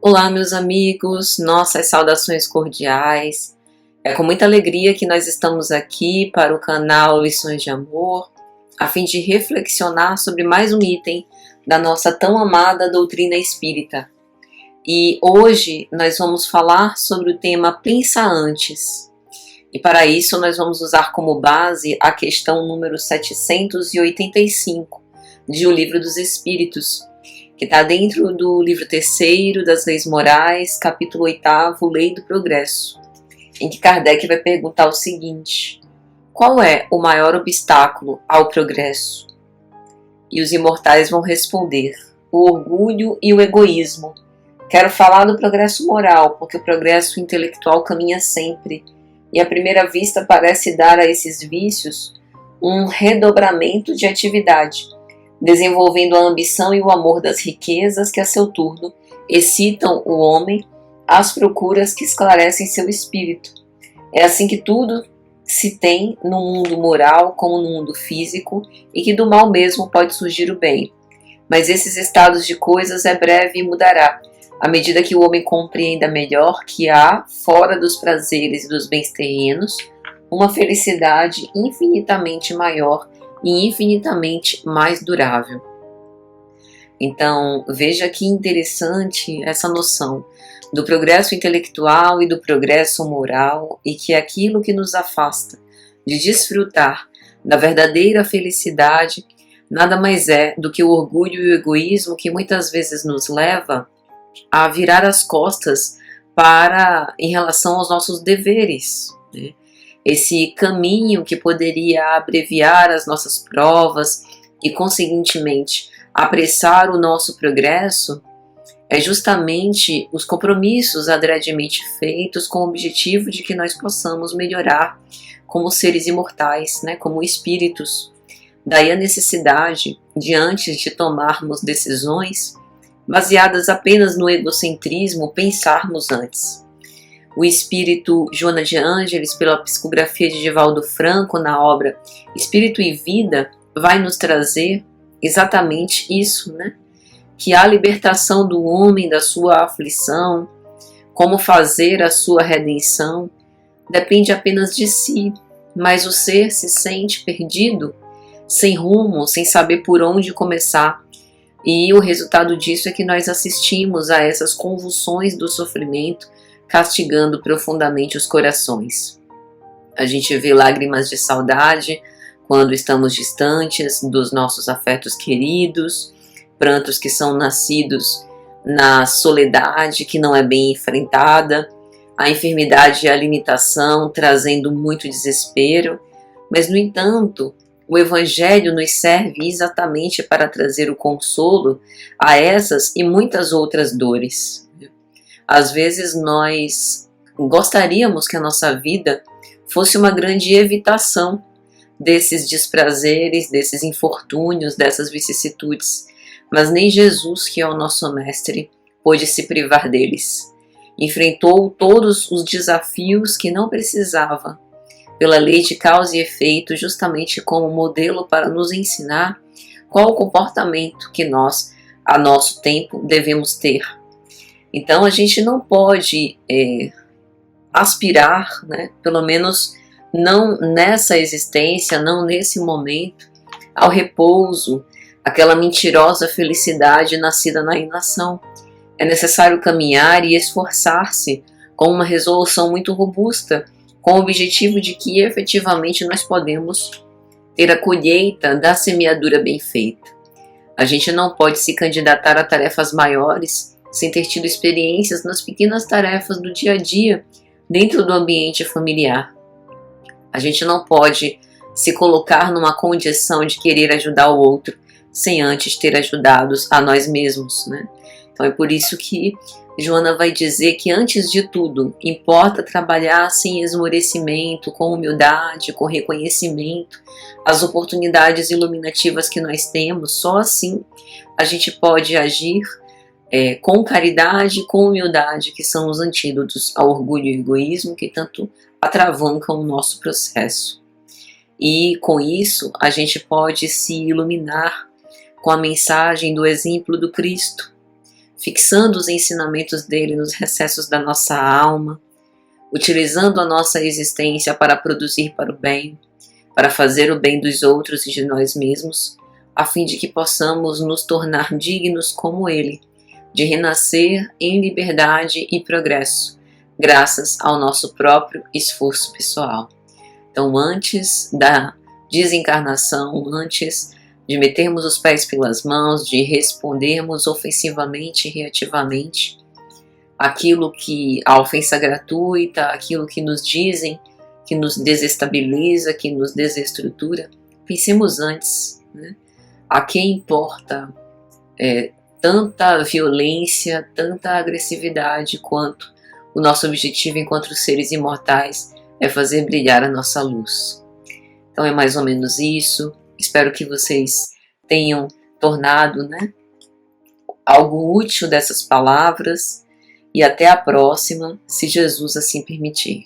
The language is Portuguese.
Olá, meus amigos, nossas saudações cordiais. É com muita alegria que nós estamos aqui para o canal Lições de Amor, a fim de reflexionar sobre mais um item da nossa tão amada doutrina espírita. E hoje nós vamos falar sobre o tema Pensa Antes. E para isso nós vamos usar como base a questão número 785 de O Livro dos Espíritos, que está dentro do livro 3º das Leis Morais, capítulo 8º, Lei do Progresso, em que Kardec vai perguntar o seguinte: qual é o maior obstáculo ao progresso? E os imortais vão responder: o orgulho e o egoísmo. Quero falar do progresso moral, porque o progresso intelectual caminha sempre, e à primeira vista parece dar a esses vícios um redobramento de atividade, desenvolvendo a ambição e o amor das riquezas que a seu turno excitam o homem às procuras que esclarecem seu espírito. É assim que tudo se tem no mundo moral como no mundo físico, e que do mal mesmo pode surgir o bem. Mas esses estados de coisas é breve e mudará, à medida que o homem compreenda melhor que há, fora dos prazeres e dos bens terrenos, uma felicidade infinitamente maior e infinitamente mais durável. Então, veja que interessante essa noção do progresso intelectual e do progresso moral, e que aquilo que nos afasta de desfrutar da verdadeira felicidade nada mais é do que o orgulho e o egoísmo que muitas vezes nos leva a virar as costas em relação aos nossos deveres, né? Esse caminho que poderia abreviar as nossas provas e, conseguintemente, apressar o nosso progresso é justamente os compromissos adredemente feitos com o objetivo de que nós possamos melhorar como seres imortais, né, como espíritos. Daí a necessidade de, antes de tomarmos decisões baseadas apenas no egocentrismo, pensarmos antes. O espírito Joana de Ângeles, pela psicografia de Divaldo Franco na obra Espírito e Vida, vai nos trazer exatamente isso, né? Que a libertação do homem da sua aflição, como fazer a sua redenção, depende apenas de si, mas o ser se sente perdido, sem rumo, sem saber por onde começar. E o resultado disso é que nós assistimos a essas convulsões do sofrimento, castigando profundamente os corações. A gente vê lágrimas de saudade quando estamos distantes dos nossos afetos queridos, prantos que são nascidos na soledade que não é bem enfrentada, a enfermidade e a limitação trazendo muito desespero, mas no entanto, o Evangelho nos serve exatamente para trazer o consolo a essas e muitas outras dores. Às vezes nós gostaríamos que a nossa vida fosse uma grande evitação desses desprazeres, desses infortúnios, dessas vicissitudes, mas nem Jesus, que é o nosso mestre, pôde se privar deles. Enfrentou todos os desafios que não precisava, pela lei de causa e efeito, justamente como modelo para nos ensinar qual o comportamento que nós, a nosso tempo, devemos ter. Então a gente não pode aspirar, né, pelo menos não nessa existência, não nesse momento, ao repouso, aquela mentirosa felicidade nascida na inação. É necessário caminhar e esforçar-se com uma resolução muito robusta, com o objetivo de que efetivamente nós podemos ter a colheita da semeadura bem feita. A gente não pode se candidatar a tarefas maiores sem ter tido experiências nas pequenas tarefas do dia a dia dentro do ambiente familiar. A gente não pode se colocar numa condição de querer ajudar o outro sem antes ter ajudado a nós mesmos, né? Então é por isso que Joana vai dizer que, antes de tudo, importa trabalhar sem esmorecimento, com humildade, com reconhecimento, as oportunidades iluminativas que nós temos. Só assim a gente pode agir com caridade e com humildade, que são os antídotos ao orgulho e egoísmo que tanto atravancam o nosso processo. E com isso a gente pode se iluminar com a mensagem do exemplo do Cristo, fixando os ensinamentos dele nos recessos da nossa alma, utilizando a nossa existência para produzir para o bem, para fazer o bem dos outros e de nós mesmos, a fim de que possamos nos tornar dignos como ele, de renascer em liberdade e progresso, graças ao nosso próprio esforço pessoal. Então, antes da desencarnação, antes de metermos os pés pelas mãos, de respondermos ofensivamente e reativamente aquilo que a ofensa gratuita, aquilo que nos dizem, que nos desestabiliza, que nos desestrutura, pensemos antes, né? A quem importa tanta violência, tanta agressividade, quanto o nosso objetivo enquanto seres imortais é fazer brilhar a nossa luz. Então é mais ou menos isso. Espero que vocês tenham tornado, algo útil dessas palavras, e até a próxima, se Jesus assim permitir.